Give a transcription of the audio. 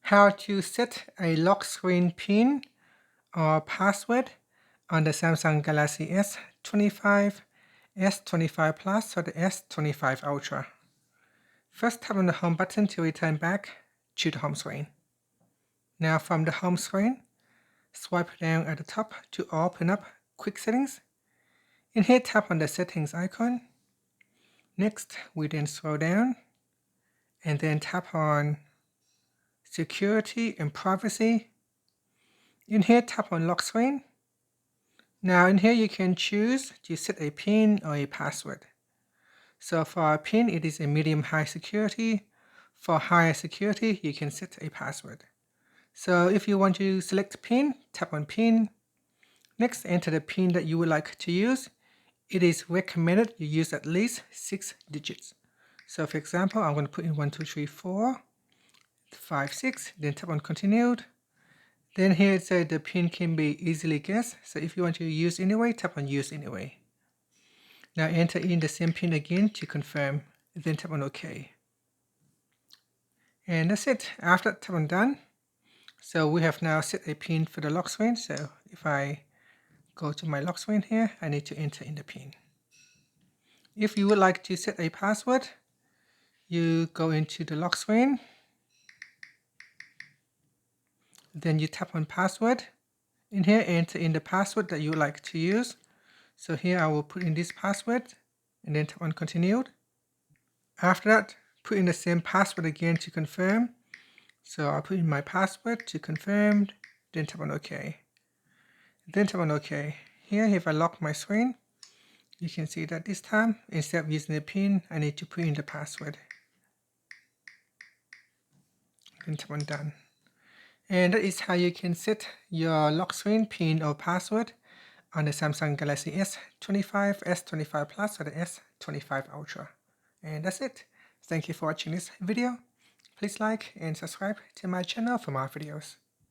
how to set a lock screen PIN or password on the Samsung Galaxy S25, S25 Plus, or the S25 Ultra. First, tap on the home button to return back to the home screen. Now from the home screen, swipe down at the top to open up Quick Settings. In here, tap on the Settings icon. Next, we then scroll down and then tap on Security and Privacy. In here, tap on Lock Screen. Now in here, you can choose to set a PIN or a password. So for our PIN, it is a medium-high security. For higher security, you can set a password. So if you want to select PIN, tap on PIN. Next, enter the PIN that you would like to use. It is recommended you use at least 6 digits. So for example, I'm going to put in 1, 2, 3, 4, 5, 6, then tap on Continued. Then here it says the PIN can be easily guessed. So if you want to use anyway, tap on Use Anyway. Now enter in the same PIN again to confirm, then tap on OK. And that's it. After tap on Done. So we have now set a PIN for the lock screen. So if I go to my lock screen here, I need to enter in the PIN. If you would like to set a password, you go into the lock screen. Then you tap on Password. In here, enter in the password that you would like to use. So here I will put in this password and then tap on Continued. After that, put in the same password again to confirm. So I'll put in my password to confirm, then tap on OK. Then tap on OK. Here, if I lock my screen, you can see that this time, instead of using the PIN, I need to put in the password. Then tap on Done. And that is how you can set your lock screen PIN or password on the Samsung Galaxy S25, S25 Plus, or the S25 Ultra. And that's it. Thank you for watching this video. Please like and subscribe to my channel for more videos.